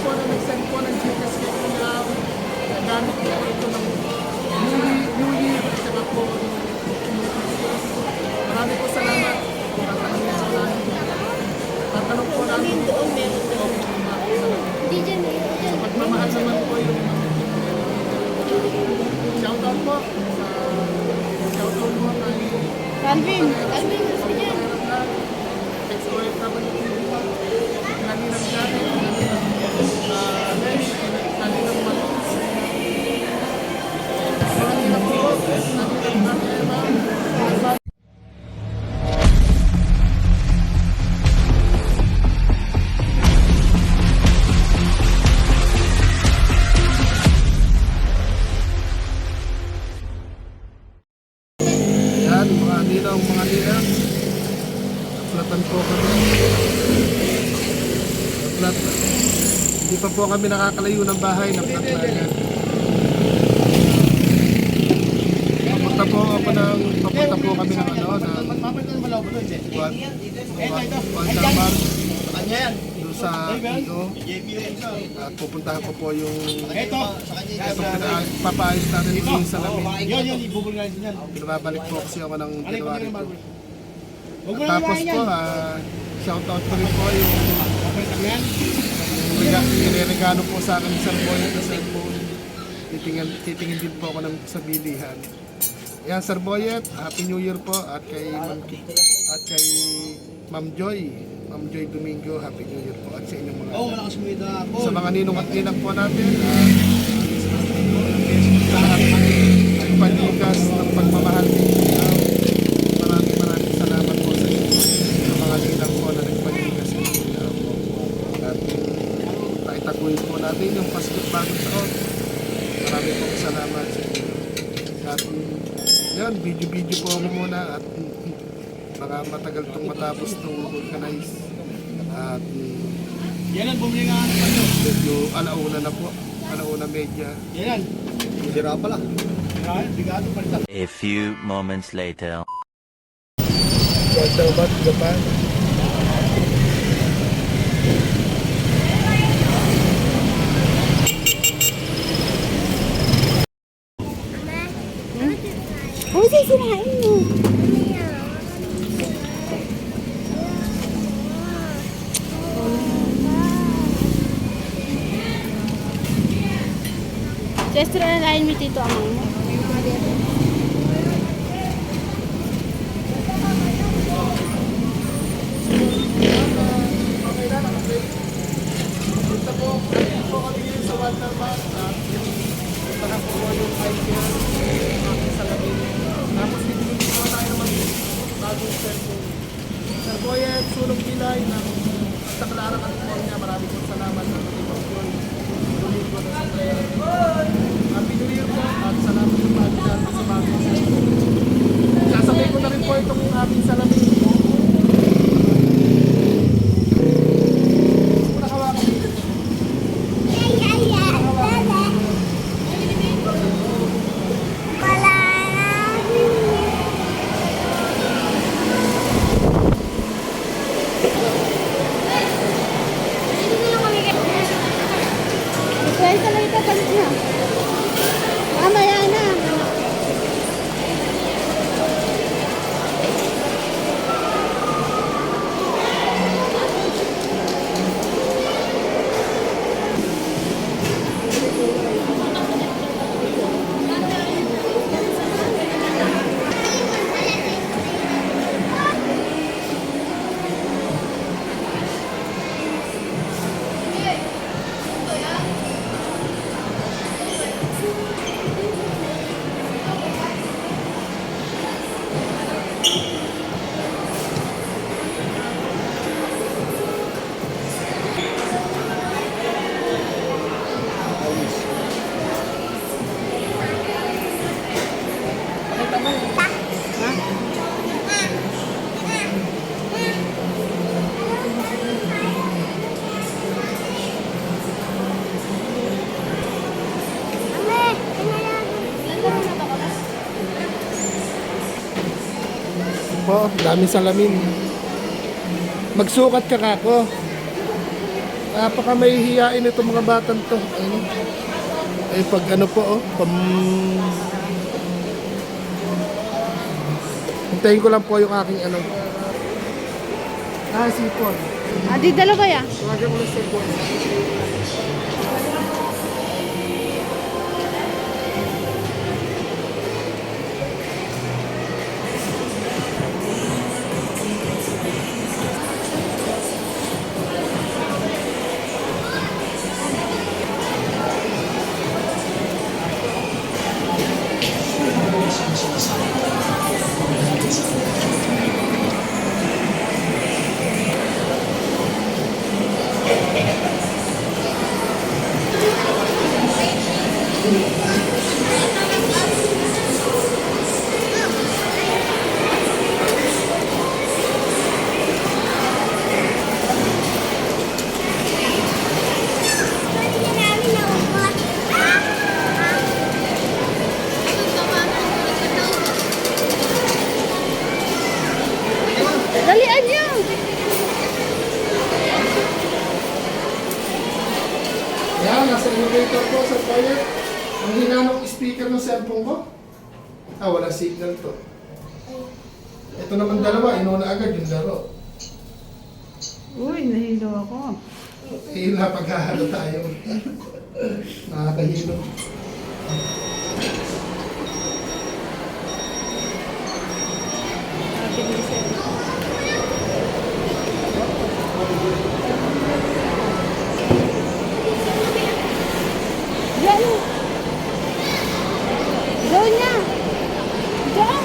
po na nag-send po ng Gcash kay Kuya. Nagamit po ako ito ng New Year at saka po marami po salamat. Tatanungin po namin. Tatanong po namin. Sa pagmamahal naman po yung shoutout po. Shoutout po kay Calvin, gusto niya. ex-OFW Naninang Janet, Naninang Les, Naninang Matos, Naninang Bos, Naninang Eva. Yan, mga ninang. Aklatan po kami. Aklat. Hindi pa po kami nakakalayo ng bahay ng Aklayan. Papunta po kami ng Walter doon sa Igo. At pupuntahan ko po yung papaayos natin yung salamin. Pinababalik po kasi ako ng January 2. At tapos po, shoutout ko rin po yung niregalo po sa akin sa Boyet na cellphone. Titingin din po ako sa bilihan. Yan, Sir Boyet, Happy New Year po at kay Ma'am Joy Domingo, Happy New Year po at sa inyong mga sa mga ninong at ninang po natin sa lahat ay panigas ng pagmamahal ninyo. Maraming salamat po sa inyo sa mga ninang po na nagpanigas ninyo at taitaguin po natin yung Pasko bagong taon. Maraming po salamat sa inyo at yan, video po ako muna at baka matagal itong matapos itong vulcanize at yan ang bumili nga ano medyo alauna na po, alauna media. Yan. Hira pala. Bigado palitan. A few moments later. Walter Bat, Japan. Ano sisirain mo? Sestro na lain mo dito ang mo. Punta po kami ngayon sa Walter Bat at puntahan po yung IKEA aking salamin. Tapos bibili po tayo naman bagong cellphone. Sir Boyet, Sulong Pilay ng Santa Clara, California. Maraming po salamat sa mga pagkakas. Domingo na sa Happy New Year po at salamat po natin sa bagong cellphone. Sasabay ko na rin po itong aking salamin. Kwenta lang ito, palit na. Mamaya na. Po, daming salamin. Magsukat ka kako. Napaka may hiyain itong mga batang to. Ayun. Ay pag ano po oh. Hintayin ko lang po yung aking ano. Sipon. Di dalawa ya. Tawagan mo na sipon. Dalian niyo. Yan, nasa elevator ko sa toilet. Ang hina ng speaker ng cellphone ko. Wala signal to. Ito naman dalawa, inuna agad yung laro. Uy, nahilo ako. Hila paghahalo tayo. Nakakahilo. Yan. Doon niya. Doon.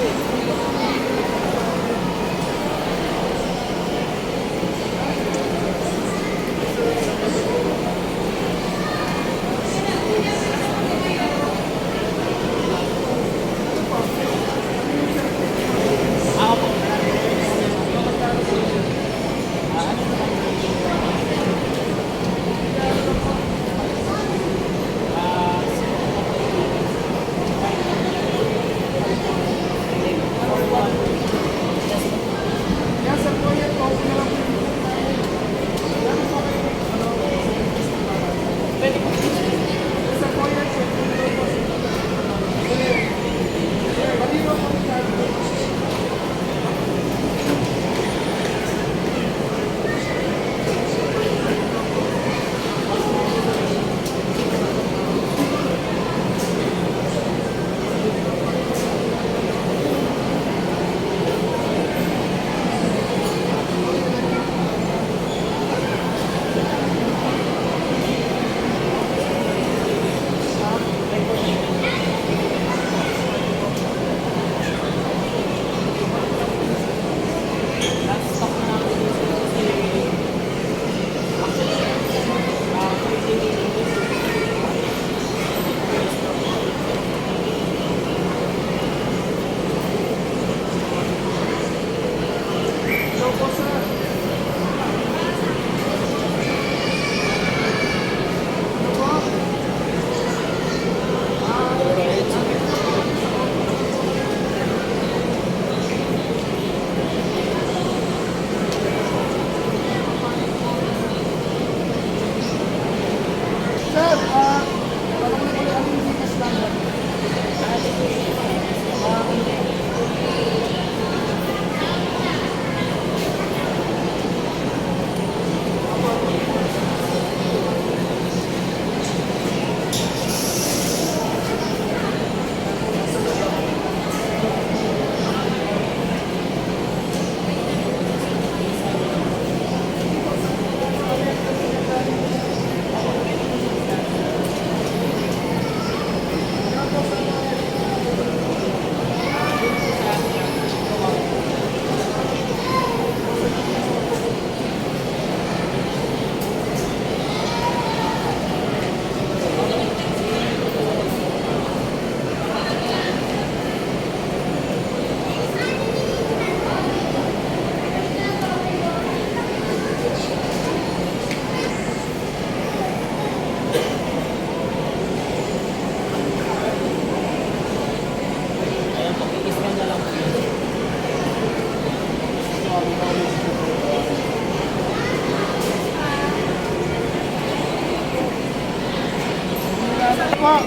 po.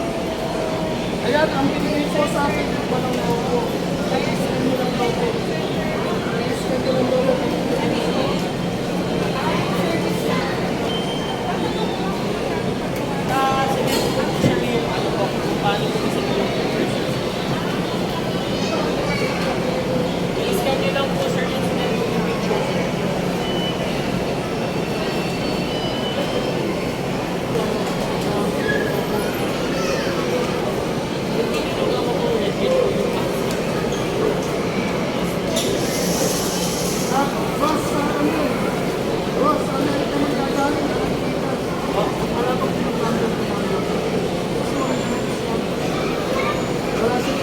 Ayan, ang binigay po sa akin, walang logo. Nag-extend nyo ng logo. Nag-extend nyo ng logo. Ah, boss, ano? Boss, Amerika magagaling. Wala pa pinag-number ko mga yun. Wala siya.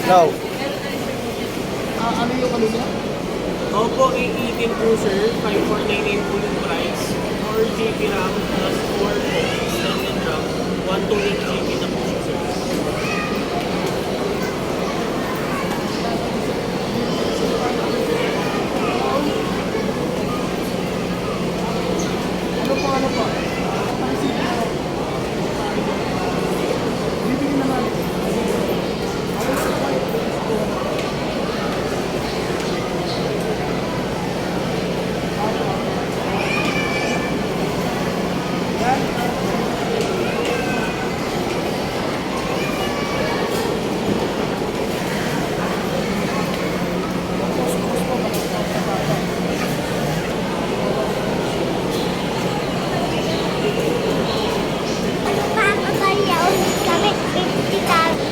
No. Ano yung ano niya? Opo, 818 po sir, 5498 po yung price. 4 GB RAM plus 4 extended RAM, 128 GB na po siya sir. Ano po, ano po? Bibigyan na namin. Nakakatayaw kami 50 kami.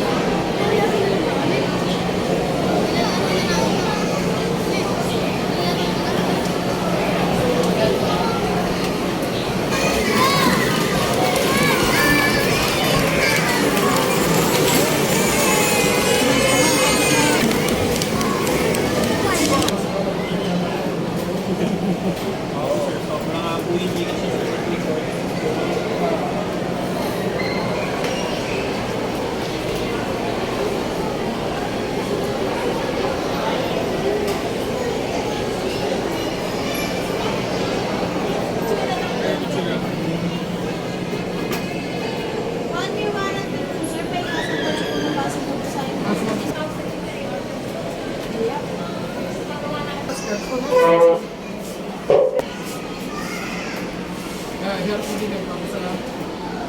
Mga po hindi kasi sir. Yan, hindi nagpapasalamat.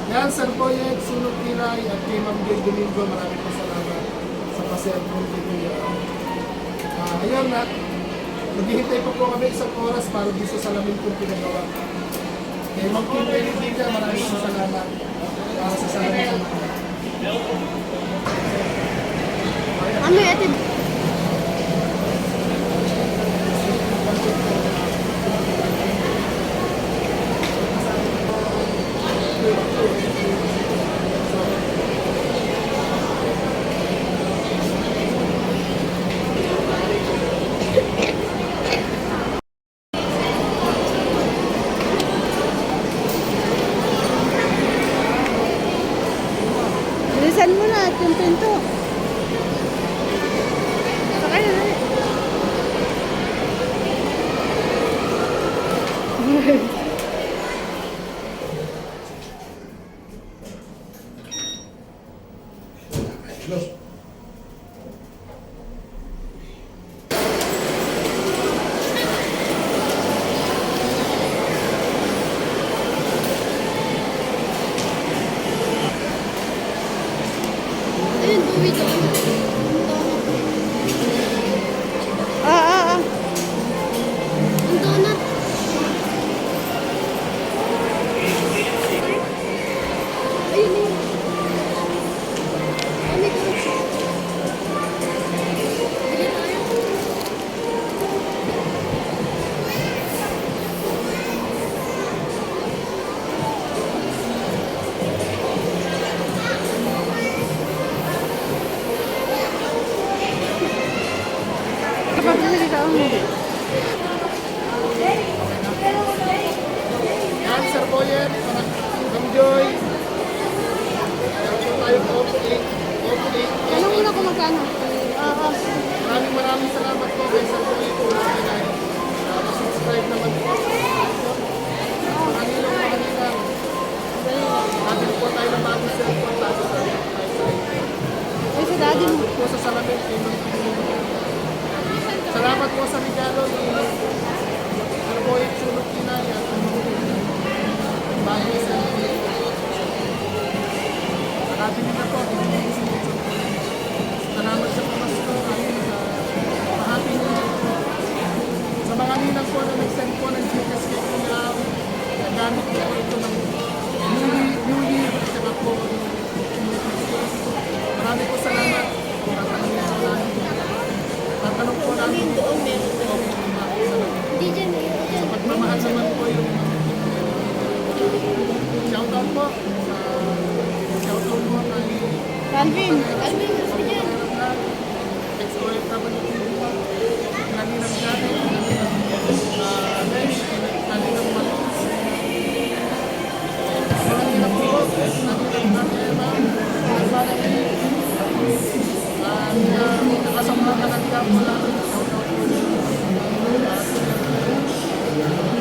Yan, Sir Boyet, Sunod Kiray, at kay Ma'am Gil Domingo, maraming pasalamat sa pa-cellphone video. Ayun na, maghihintay pa po kami isang oras para di sa salamin kong pinagawa. Kay Ma'am Kim Benedica, maraming pasalamat para sa salamin. Ano yung atid? Bilisan mo na at yung pinto. Sakay na na. Ayun, buwi doon. Ang donut. Ayun na yun. Oh, may donut. Bili tayo. Tawagin mo. Doon po sa salamin. Salamat po sa regalo ni ano po yung sulok kinay at bahay sa nakabili na po. Salamat sa pamasko at happy new year po. Sa mga ninang po na nag-send po ng Gcash kay Kuya Ao, nagamit po ito ng New Year at saka po marami po salamat. Tatanong po namin Doon meron. Hindi dyan, dyan. pagmamahal naman po yung shoutout po. Shoutout po kay Calvin, Calvin, gusto dyan. ex-OFW po. Naninang Jari, Lesh, naninang Matos. Naninang po, naninang Emma, Alvarez, kasama ka ng kapo namin.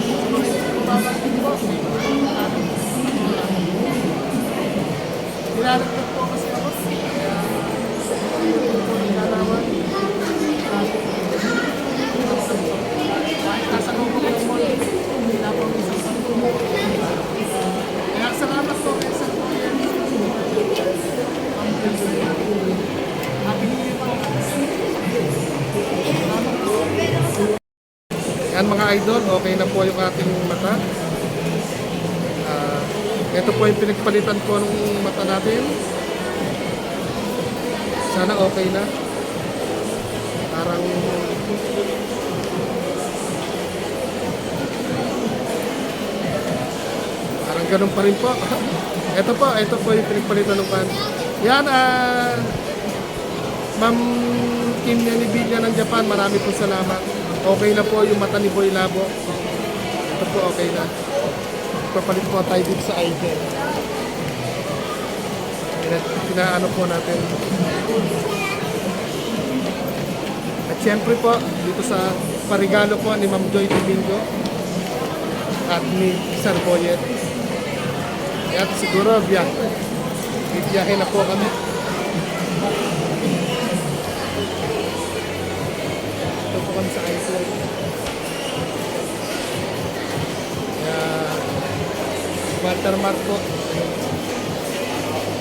Shoutout po. Babalik po. Nilalagdag po kasi ako. Kaya nilalawan. Kahit nasa loob ko ng mall, wala po ang isang pagkumo. Kaya salamat po kay San Julian. Happy New Year po. Salamat po. Yan mga idol, okay na po yung ating mata. Ito po yung pinagpalitan ko ng mata natin. Sana okay na. Parang ganun pa rin po. Ito po yung pinagpalitan ng pan. Yan, Ma'am Kim Yanibilla ng Japan, marami po salamat. Okay na po yung mata ni Boy Labo. Ito po okay na. Papalit po tayo dito sa item. Pinaano po natin. At syempre po, dito sa parigalo po ni Ma'am Joy Domingo at ni Sir Boyet. Kaya siguro biyahe na po kami. Ito po kami sa item. Kaya watermark po.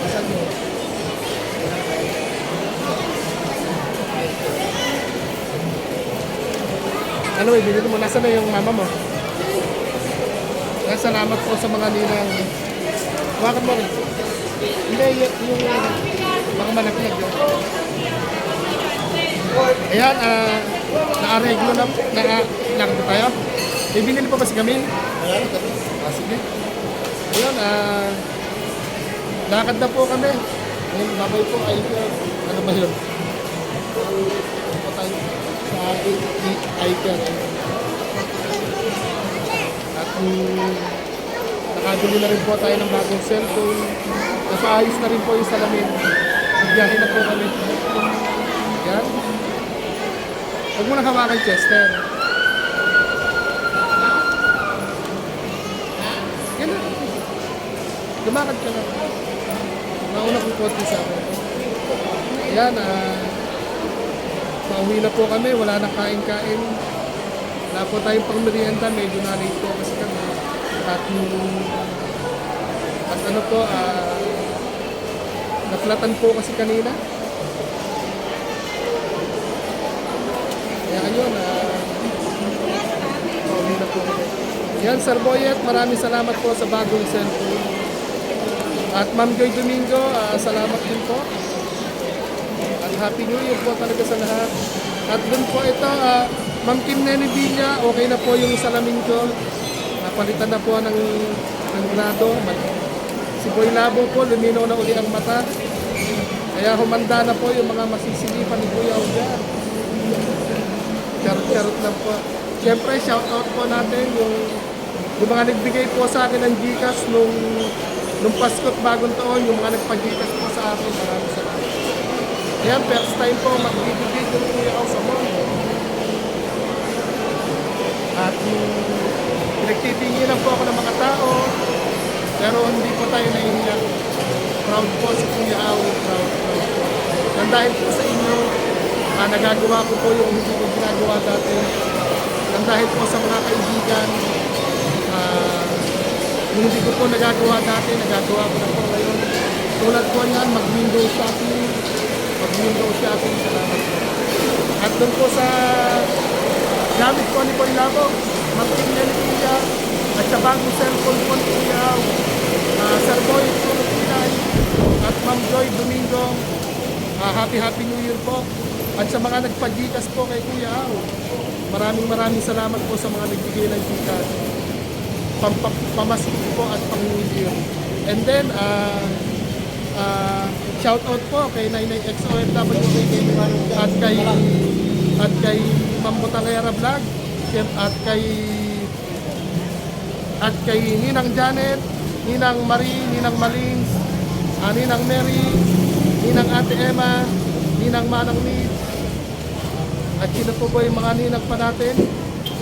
Saan mo? Ano, ibigay mo. Nasaan na yung mama mo? Kaya salamat po sa mga ninang. Hawakan mo rin. Hindi, yung mga malaklag yun. Ayan, naareglo na, nakakita tayo. May binili pa ba si Camille? Sige. Ayun, lakad na po kami. Ayun, babay po, ano ba yun? Po tayo sa iPad. At nakabili na rin po tayo ng bagong cellphone. Napaayos na rin po yung salamin. Magbiyahe na po kami. Yan. Huwag mo nang hawakan, Chester. Yan na. Lumakad ka na. Mauna kong konti sa akin. Yan, pauwi na po kami. Wala na kain-kain. Wala po tayong pang merienda. Medyo na-late po kasi kami. At ano po, naplatan po kasi kanina. Kaya ayun, pauwi na po kami. Yan, Sir Boyet, maraming salamat po sa bagong cellphone. At Ma'am Joy Domingo, salamat din po. At Happy New Year po talaga sa lahat. At dun po ito, Ma'am Kim Nenevilla, okay na po yung salamin ko. Napalitan na po ng grado. Si Boy Labo po, luminaw na uli ang mata. Kaya humanda na po yung mga masisilipan ni Kuya Ugar. Charot-charot lang po. Siyempre, shoutout po natin yung mga nagbigay po sa akin ng Gcash nung Pasko at Bagong Taon, yung mga nagpa-Gcash po sa akin. Maraming salamat. Ayan, first time po magbibigay yung Kuya Au sa mall. At pinagtitinginan po ako ng mga tao, pero hindi po tayo nahihiyak. Proud po si Kuya Au. Proud. Ganda dahil po sa inyo, nagagawa ko po yung hindi ko ginagawa dati. Nang dahil po sa mga kaibigan, yung hindi ko po nagagawa dati, nagagawa ko na po ngayon. Tulad po niyan, mag-window shopping. Mag-window shopping, salamat po. At doon po sa gamit po ni Ponlabo, mag-tingnan ni Kuya, at sa bagong cellphone po ni Kuya, Sir Boy, Pinay, at Ma'am Joy Domingo, happy New Year po. At sa mga nagpa-Gcash po kay Kuya Aw, maraming salamat po sa mga nagbigay ng Gcash. Pamaskit po at pang-New Year. And then, shout out po kay Nainay XOFW at kay Ma'am Butangera Vlog at kay Ninang Janet, Ninang Marie, Ninang Malings, Ninang Mary, Ninang Ate Emma, Ninang Manang Nid, at sino po ba yung mga ninang pa natin?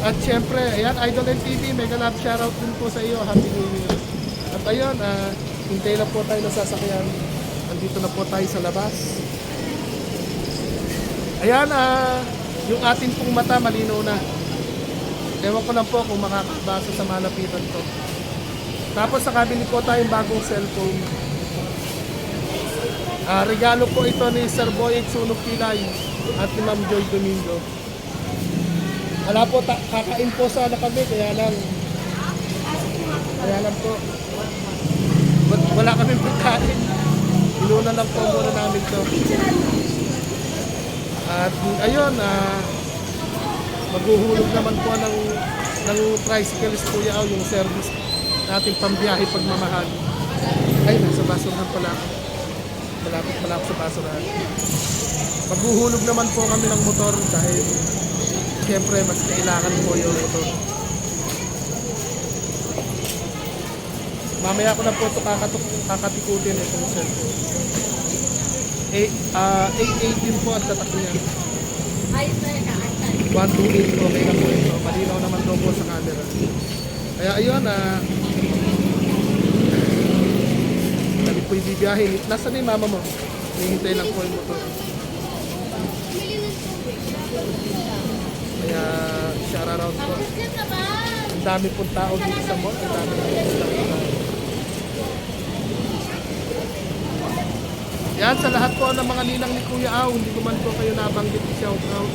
At syempre, ayan, Idol NTV, mega love shoutout din po sa iyo, Happy New Year. At ayun, hintay na po tayo na sasakyan. Andito na po tayo sa labas. Ayan, yung atin pong mata malinaw na. Ewan ko lang po kung makakabasa sa malapitan ko. Tapos nakabili po tayong bagong cellphone. Regalo po ito ni Sir Boy Sunog Pilay at ni Ma'am Joy Domingo. Wala po, kakain po sana kami, kaya lang po, wala kami pagkain. Inuna lang po muna namin to. At ayun, maghuhulog naman po ng tricycles Kuya Aw, yung service nating pambiyahe pagmamahal. Ay, nasa basurahan pala ako. Malapit pala ako sa basurahan. Maghuhulog naman po kami ng motor dahil siyempre mas kailangan po yung motor. Mamaya ko na po ito kakatikutin itong cellphone. 818 po ang tatak niya. 128 okay na po ito. Malinaw naman daw po sa camera. Kaya ayun, dali po yung bibiyahin. Nasaan na yung mama mo? Hihintay lang po yung motor. Kaya shout out po. Ang dami pong tao dito sa mall. Ang dami pong tao. Yan, sa lahat po ng mga ninang ni Kuya Aw, hindi ko man po kayo nabanggit i shout out.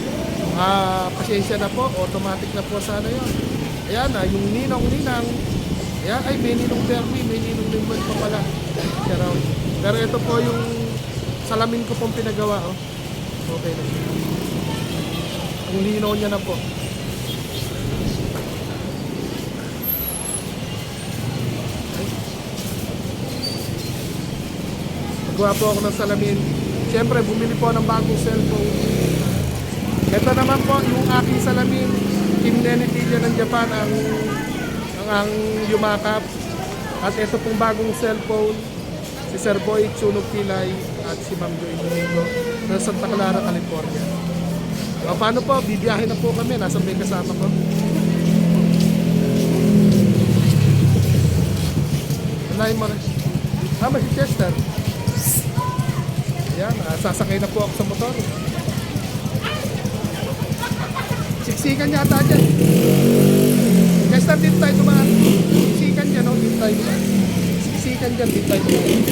Pasensya na po, automatic na po sana yun. Ayan, yung ninong-ninang. Ayan, ay may ninong Derby, may ninong Limon pa pala. Pero ito po yung salamin ko pong pinagawa. Oh. Okay na. Ang linaw niya na po. Gawa po ako ng salamin. Siyempre, bumili po ng bagong cellphone. Ito naman po, yung aking salamin. Team Nenetilia ng Japan ang yumakap. At ito pong bagong cellphone. Si Sir Boy Sunog Pilay at si Ma'am Joy Domingo ng Santa Clara, California. Paano po? Bibiyahe na po kami. Nasa may kasama ko. Anayin mo na. Tama si Chester. Yan, sasakay na po ako sa motor. Siksikan yata dyan. Chester, dito tayo dumaan. Siksikan dyan, no? Dito tayo dumaan. Siksikan dyan, dito tayo dumaan.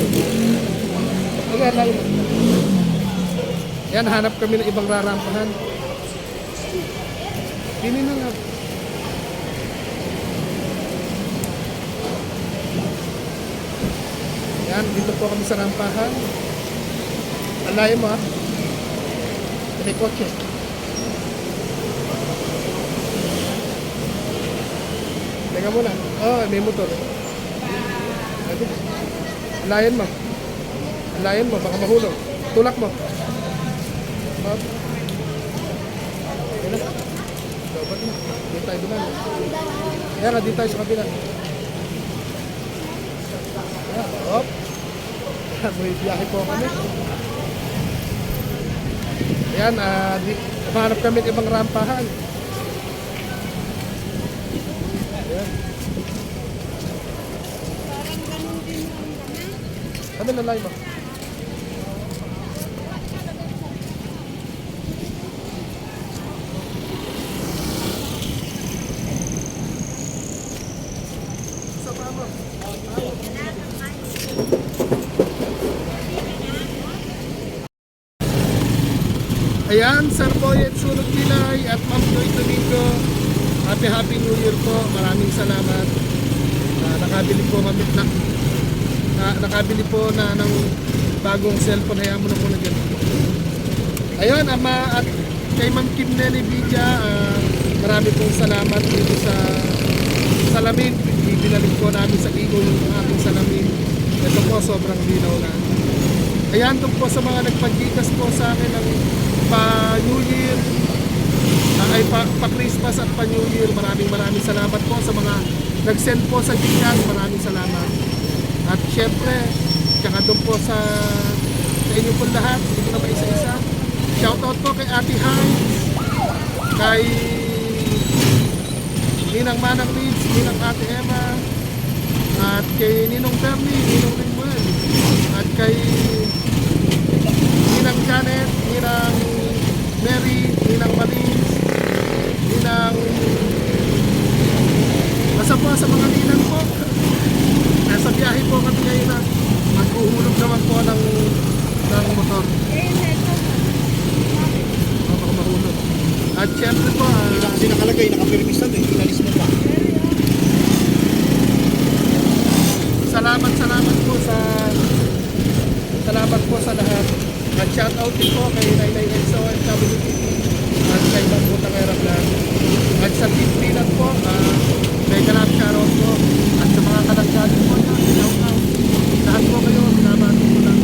Ayan, layo. Yan, hanap kami ng ibang rarampahan. Pili na nga. Yan, dito po kami sa rampahan. Alayin mo ha. May kotse. Teka muna. Oh, may motor. Alayin mo. Alayin mo, baka mahulog. Tulak mo. Hop. Ayan na. Dapat mo. Dito tayo duman. Ayan na, dito tayo sa kabila. Ayan, hop. May biyahe po kami. Ayan, mahanap kami ng ibang rampahan. Ayan. Kami na live. Ayan, Sir Boy at Sunog Pilay at Ma'am Joy Domingo. Happy New Year po. Maraming salamat. Nakabili po nakabili po na ng bagong cellphone. Hayaan mo na muna dyan. Ayun, Ama at kay Ma'am Kim Nelly Vidya, marami pong salamat dito sa salamin. Ibinalik po namin sa Igo yung ating salamin. Ito po, sobrang linaw na. Ayan, doon po sa mga nagpagkikas po sa akin ng pa-New Year, pa-Christmas at pa-New Year. Maraming salamat po sa mga nag-send po sa Gcash. Maraming salamat. At syempre, tsaka doon po sa inyo po lahat, hindi ko na ba isa-isa. Shoutout po kay Ate Hines, kay Ninang Manang Lids, Ninang Ate Emma, at kay Ninong Bernie, Ninong Ringman, at kay Ninang Janet, Ninang Mary, Ninang Marines, Ninang basta po sa mga ninang po. Nasa biyahe po kami ngayon na maghuhulog naman po ng motor. Baka mahulog. At syempre po, Kasi nakalagay, nakapirmisan eh. Inalis mo pa. salamat po sa lahat. At shoutout din po kay Nainay Enzo at WTV at kay Bambutang Aeroplan. At sa Team Pilat po, kay Galap Sharon po at sa mga kalanggaling po na shoutout. Lahat po kayo, binabati ko lang.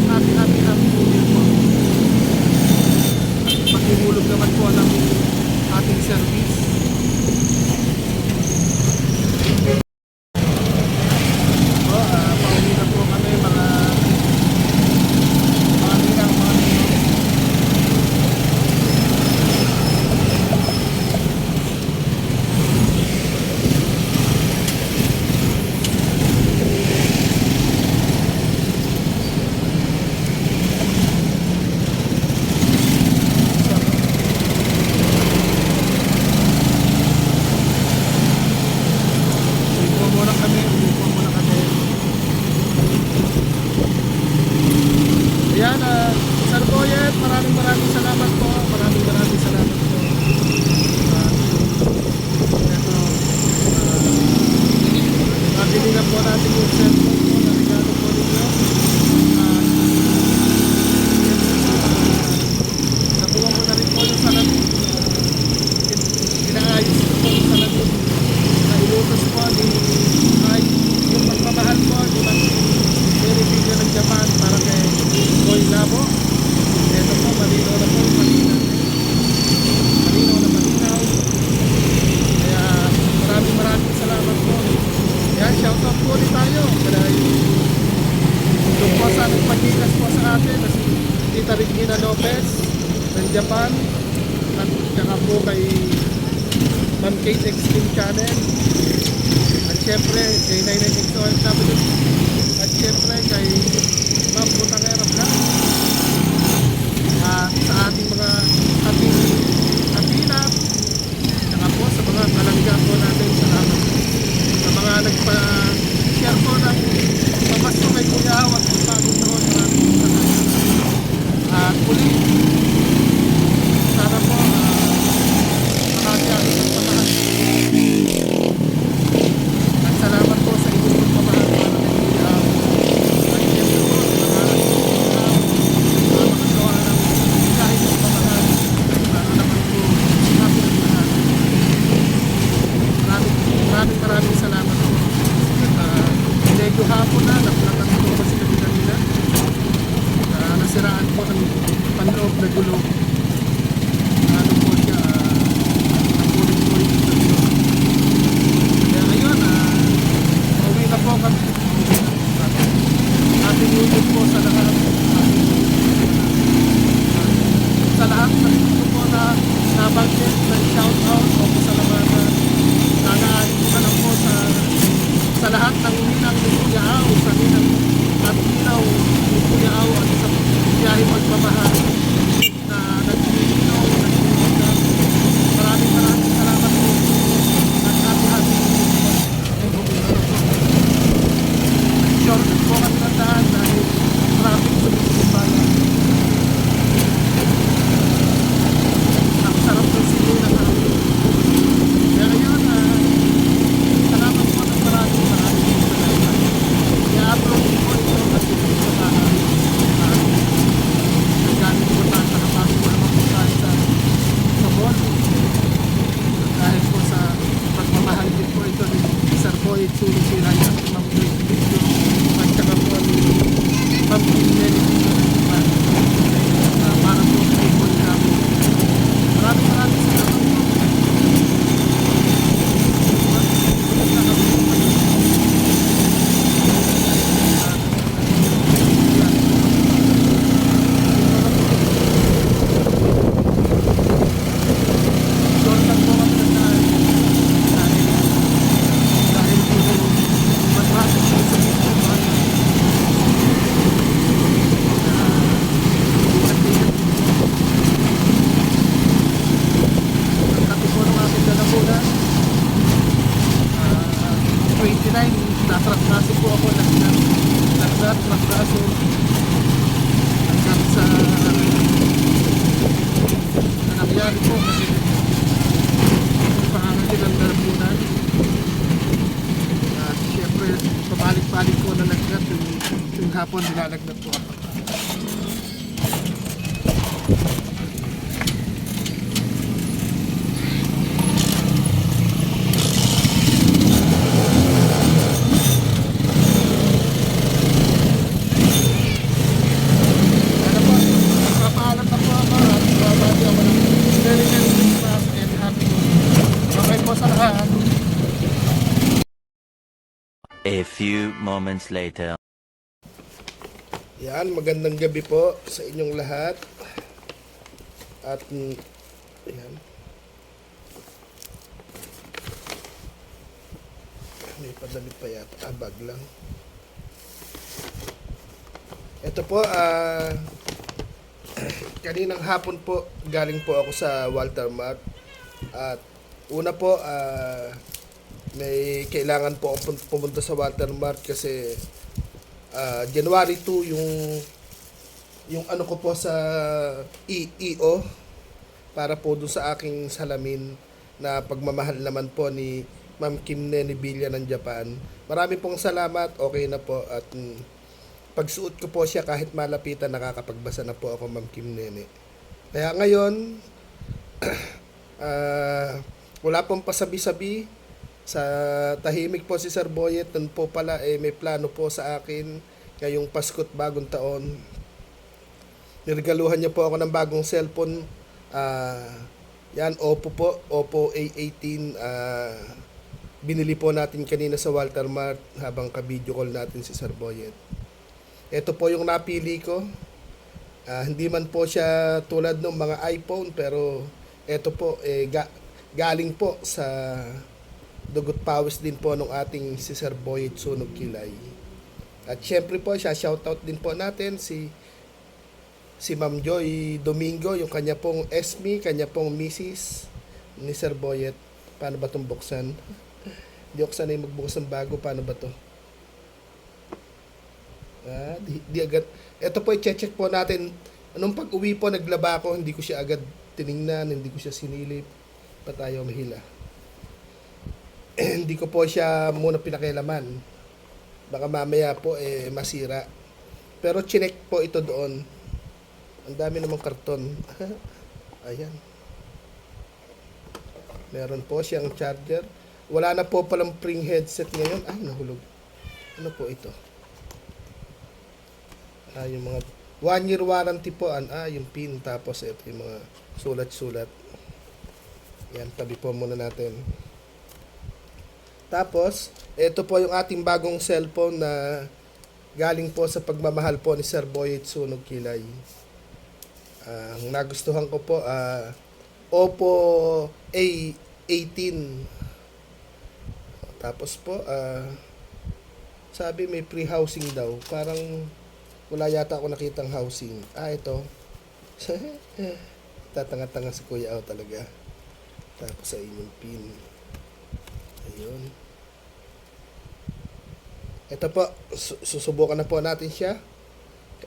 Happy New Year po. At maghihulog naman po ng ating service. Pauwi na po kami mga ninang, mga ninong. Upo muna kami. Ayan, Sir Boyet, maraming salamat po. Maraming salamat po. Ito, nabili na po natin yung cellphone po na regalo po ninyo. Nakuha ko na rin po yung salamin. Inaayos ko po yung salamin. Nailutos po ay yung pagmamahal po ni Mary Video ng Japan para kay Boy Labo. Ito po, malinaw na po, malinaw. Kaya maraming salamat po. Yan, shoutout po ulit tayo. Kaya doon po sa nagpagigas po sa atin na si Tita Regina Lopez ng Japan at saka po kay Ma'am Kate Extreme Channel at syempre kay Nainay XOFW at syempre kay Ma'am Butang Aeroplan at sa ating mga kapinap saka po sa mga kalangga po natin sa mga nagpa-share po ng pamasko kay Kuya at bagong taon. Maraming salamat at muli sana po makakayari ng pamahal at salamat po sa inyong pamahal para kay Kuya at siyempre po sa mga makagawa ng kahit ng pamahal para naman po happy ng lahat. Maraming salamat po. Medyo hapon na, naplakan po kasi kami kanina. Nasiraan po ng panloob na gulo. Ano po siya, napulit-pulit ito. Kaya ngayon, pauwi na po kami. Happy New Year po sa lahat. Sa lahat na ito po na nabanggit ng shoutout o pasalamatan. Nanaanin ko na lang po sa lahat ng ninang ni Kuya Au, sa ninang at ninaw ni Kuya Au at sa biyahe magmamahal na nagpilinaw, nagpilinaw. Maraming salamat po at happy short po kami ng daan dahil maraming sumisipala. po, nilalagnat po ako. Ano po, magpapaalam na po ako at babati ako ng very Merry Christmas and Happy New Year. Okay po sa lahat. A few moments later. Yan, magandang gabi po sa inyong lahat. At, yan. May padamit pa yata. Bag lang. Ito po, kaninang hapon po, galing po ako sa Walter Mart. At, una po, may kailangan po akong pumunta sa Walter Mart kasi January 2 yung ano ko po sa EO para po doon sa aking salamin na pagmamahal naman po ni Ma'am Kim Nene Villa ng Japan. Marami pong salamat, okay na po at pagsuot ko po siya kahit malapitan nakakapagbasa na po ako Ma'am Kim Nene. Kaya ngayon wala pong pasabi-sabi. Sa tahimik po si Sir Boyet, nun po pala may plano po sa akin ngayong Pasko't Bagong Taon. Niregaluhan niya po ako ng bagong cellphone. Yan, Oppo po, Oppo A18. Binili po natin kanina sa Walter Mart habang ka-video call natin si Sir Boyet. Ito po yung napili ko. Hindi man po siya tulad ng mga iPhone pero ito po galing po sa dugot pawis din po nung ating si Sir Boyet Sunog Kilay. At syempre po siya shoutout din po natin si Ma'am Joy Domingo, yung kanya pong SME, kanya pong Mrs. ni Sir Boyet. Paano ba itong buksan? Hindi ako sanay magbukas ng bago. Paano ba to? Di agad. Ito po i-check po natin. Anong pag-uwi po naglaba ako, hindi ko siya agad tiningnan, hindi ko siya sinilip. Pa tayo mahila. Hindi ko po siya muna pinakialaman. Baka mamaya po masira. Pero chinek po ito doon. Ang dami namang karton. Ayan. Meron po siyang charger. Wala na po palang spring headset ngayon. Ay, nahulog. Ano po ito? Yung mga 1 year warranty po. Yung pin. Tapos ito yung mga sulat-sulat. Yan, tabi po muna natin. Tapos, ito po yung ating bagong cellphone na galing po sa pagmamahal po ni Sir Boyet Sunog Kilay. Ang nagustuhan ko po, Oppo A18. Tapos po, sabi may free housing daw. Parang wala yata ako nakitang housing. Ito. Tatanga-tanga si Kuya Au talaga. Tapos sa inyong pin. Ayun. Ito po, susubukan na po natin siya.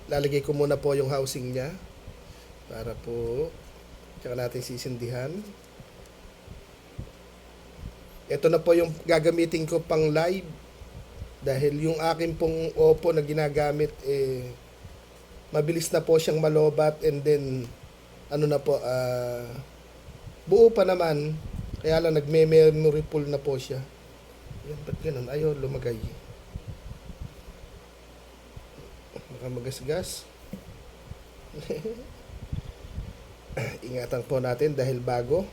Lalagay ko muna po yung housing niya. Para po, tsaka natin sisindihan. Ito na po yung gagamitin ko pang live. Dahil yung akin pong Oppo na ginagamit, mabilis na po siyang malobat and then, ano na po, buo pa naman. Kaya lang nagme-memory full na po siya. Yan, ba't ganun? Ayaw lumagay. Baka magasgas. Ingatan po natin dahil bago.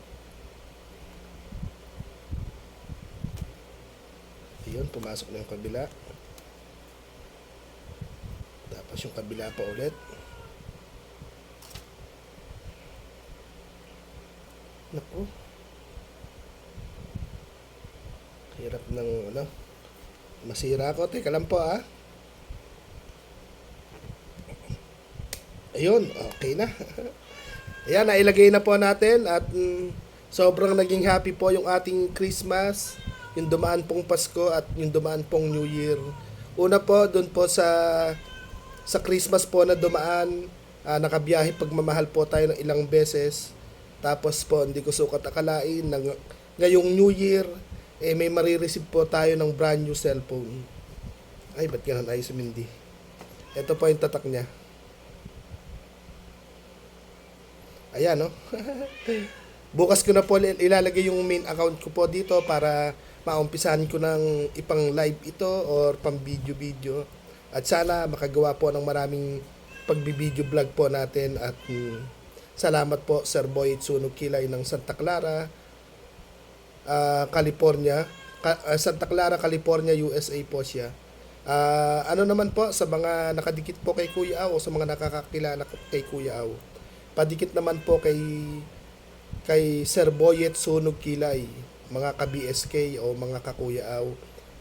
Ayun, pumasok na yung kabila. Tapos yung kabila pa ulit. Naku. Hirap ng masira ako. Teka lang po Ayun, okay na. Ayan, nailagay na po natin at sobrang naging happy po yung ating Christmas, yung dumaan pong Pasko at yung dumaan pong New Year. Una po, dun po sa Christmas po na dumaan, nakabiyahe pagmamahal po tayo ng ilang beses. Tapos po, hindi ko sukat akalain na ngayong New Year, may marireceive po tayo ng brand new cellphone. Ay, ba't ganun ay sumindi? Ito po yung tatak niya. Ayan, no? Bukas ko na po ilalagay yung main account ko po dito para maumpisahan ko ng ipang live ito or pang video-video. At sana makagawa po ng maraming pagbibideo vlog po natin. At salamat po Sir Boyet Sunog Kilay ng Santa Clara, California. Santa Clara, California, USA po siya. Ano naman po sa mga nakadikit po kay Kuya Aw o sa mga nakakakilala kay Kuya Aw, padikit naman po kay Sir Boyet Sunog Kilay, mga ka-BSK o mga ka-Kuya Aw,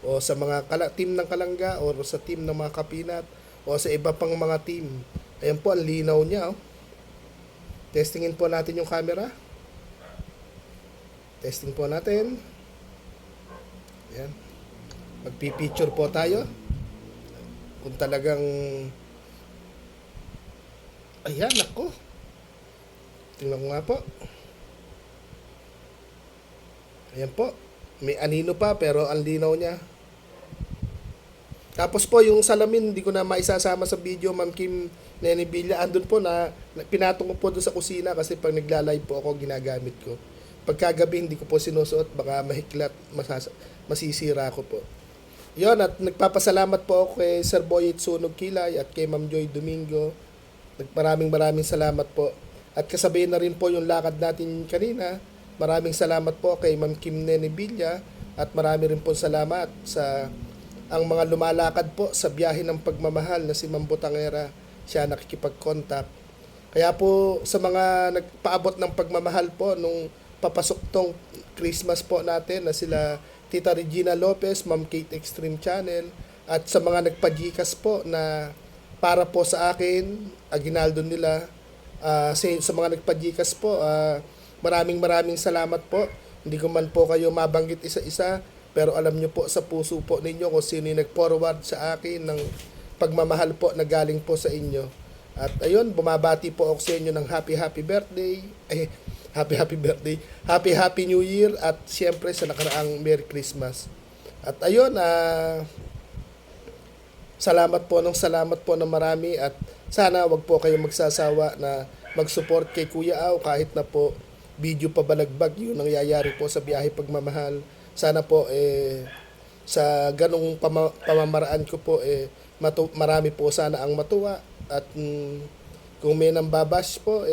o sa mga team ng Kalangga o sa team ng mga Kapinat o sa iba pang mga team. Ayan po, ang linaw niya. Oh. Testingin po natin yung camera. Testing po natin. Ayan. Magpipicture po tayo. Kung talagang... Ayan, ako. Tingnan ko nga po. Ayan po. May anino pa pero ang linaw niya. Tapos po yung salamin, hindi ko na maisasama sa video, Ma'am Kim Nene Villa. Andun po na pinatong ko po doon sa kusina kasi pag nagla-live po ako, ginagamit ko. Pagkagabi, hindi ko po sinusuot. Baka mahiklat, masisira ko po. Yon, at nagpapasalamat po ako kay Sir Boyet Sunog Kilay at kay Ma'am Joy Domingo. Maraming salamat po. At kasabay na rin po yung lakad natin kanina. Maraming salamat po kay Ma'am Kim Nene Villa at marami rin po salamat sa ang mga lumalakad po sa biyahe ng pagmamahal na si Ma'am Butangera. Siya nakikipag-contact. Kaya po sa mga nagpaabot ng pagmamahal po nung papasok tong Christmas po natin na sila Tita Regina Lopez, Ma'am Kate Extreme Channel, at sa mga nagpa-Gcash po na para po sa akin, aginaldo nila, sa mga nagpa-Gcash po, maraming salamat po. Hindi ko man po kayo mabanggit isa-isa, pero alam nyo po sa puso po ninyo kung sino yung nag-forward sa akin ng pagmamahal po na galing po sa inyo. At ayun, bumabati po ako sa inyo ng happy birthday. Happy birthday. Happy New Year at siyempre sa nakaraang Merry Christmas. At ayun, salamat po ng marami at sana wag po kayong magsasawa na mag-support kay Kuya Aw kahit na po video pa balagbag yung nangyayari po sa biyahe pagmamahal. Sana po sa ganong pamamaraan ko po marami po sana ang matuwa at kung may nambabash po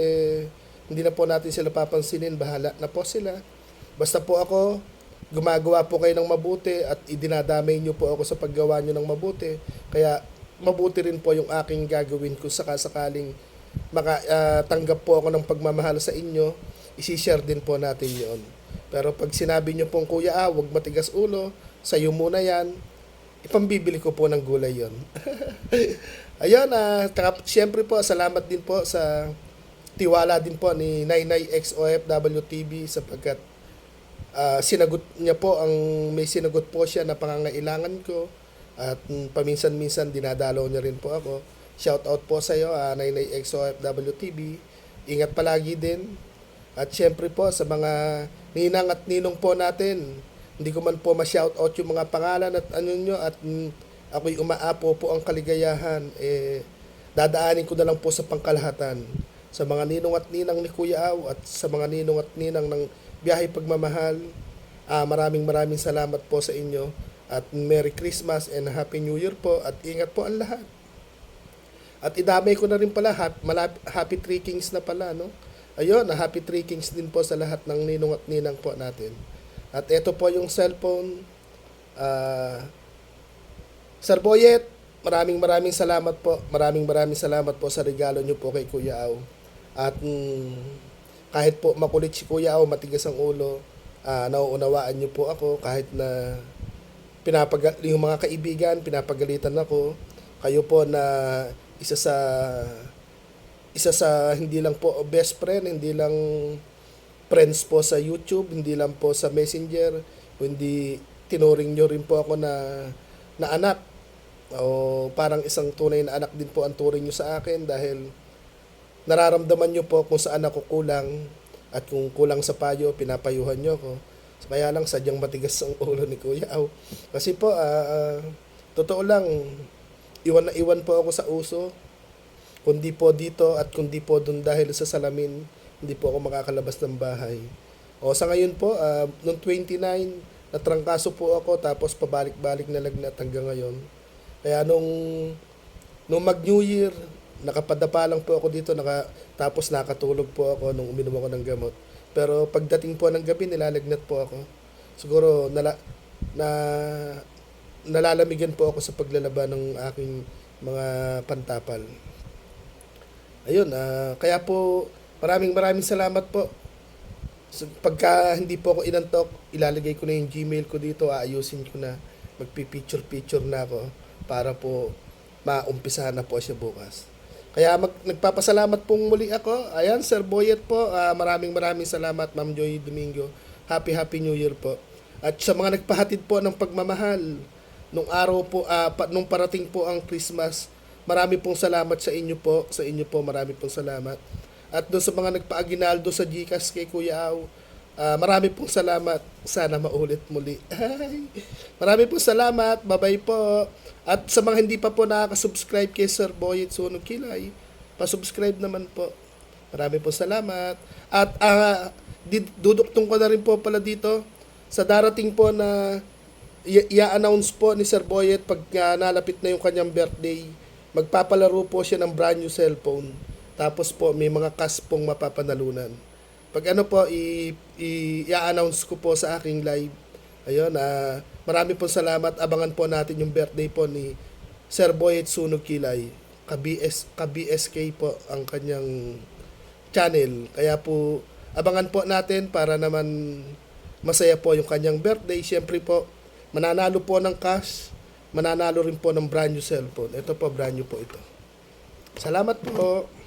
hindi na po natin sila papansinin, bahala na po sila. Basta po ako, gumagawa po kayo ng mabuti at idinadamay nyo po ako sa paggawa nyo ng mabuti. Kaya mabuti rin po yung aking gagawin kung sakasakaling makatanggap po ako ng pagmamahal sa inyo, isi-share din po natin yon. Pero pag sinabi nyo pong Kuya wag matigas ulo, sa'yo muna yan, ipambibili ko po ng gulay yon. Ayun, siyempre po, salamat din po sa tiwala din po ni Nainay XOFW TV sapagkat sinagot niya po may sinagot po siya na pangangailangan ko at paminsan-minsan dinadalaw niya rin po ako. Shout out po sa iyo, Nainay XOFW TV. Ingat palagi din. At syempre po sa mga ninang at ninong po natin, hindi ko man po ma-shout out yung mga pangalan at ano nyo at ako'y umaapo po ang kaligayahan. Dadaanin ko na lang po sa pangkalahatan. Sa mga ninong at ninang ni Kuya Aw at sa mga ninong at ninang ng biyahe pagmamahal, maraming salamat po sa inyo at Merry Christmas and Happy New Year po at ingat po ang lahat. At idamay ko na rin pala, Happy Three Kings na pala, no? Ayun, Happy Three Kings din po sa lahat ng ninong at ninang po natin. At ito po yung cellphone. Sir Boyet, maraming salamat po. Maraming salamat po sa regalo nyo po kay Kuya Aw. At kahit po makulit si Kuya Aw, matigas ang ulo, nauunawaan nyo po ako kahit na yung mga kaibigan, pinapagalitan ako. Kayo po na isa sa hindi lang po best friend, hindi lang friends po sa YouTube, hindi lang po sa Messenger, kundi tinuring nyo rin po ako na anak. O parang isang tunay na anak din po ang turing nyo sa akin dahil nararamdaman nyo po kung saan ako kulang at kung kulang sa payo, pinapayuhan nyo ako. So, kaya lang sadyang matigas ang ulo ni Kuya Aw. Kasi po, totoo lang, iwan na iwan po ako sa uso. Kundi po dito at kundi po dun dahil sa salamin, hindi po ako makakalabas ng bahay. O sa ngayon po, noong 29, natrangkaso po ako tapos pabalik-balik na lagnat hanggang ngayon. Kaya nung mag-New Year, nakapadapa lang po ako dito, tapos nakatulog po ako nung uminom ako ng gamot. Pero pagdating po ng gabi, nilalagnat po ako. Siguro nalalamigan po ako sa paglalaba ng aking mga pantapal. Ayun, kaya po maraming salamat po. So, pagka hindi po ako inantok, ilalagay ko na yung Gmail ko dito, aayusin ko na, magpipicture na ako para po maumpisahan na po siya bukas. Kaya nagpapasalamat pong muli ako. Ayan, Sir Boyet po, maraming salamat, Ma'am Joy Domingo. Happy New Year po. At sa mga nagpahatid po ng pagmamahal, nung araw po, nung parating po ang Christmas, marami pong salamat sa inyo po. Sa inyo po, marami pong salamat. At doon sa mga nagpa-aginaldo sa GCash kay Kuya Au, marami pong salamat. Sana maulit muli. Marami pong salamat. Bye-bye po. At sa mga hindi pa po nakaka-subscribe kay Sir Boyet Sunog Kilay, pa-subscribe naman po. Marami pong salamat. At duduktong ko na rin po pala dito sa darating po na i-announce po ni Sir Boyet pag nalapit na yung kanyang birthday. Magpapalaro po siya ng brand new cellphone. Tapos po, may mga cash pong mapapanalunan. Pag ano po, i-announce ko po sa aking live. Ayun, marami pong salamat. Abangan po natin yung birthday po ni Sir Boyet Sunog Kilay. Ka-BSK po ang kanyang channel. Kaya po, abangan po natin para naman masaya po yung kanyang birthday. Siyempre po, mananalo po ng cash. Mananalo rin po ng brand new cellphone. Ito po, brand new po ito. Salamat po.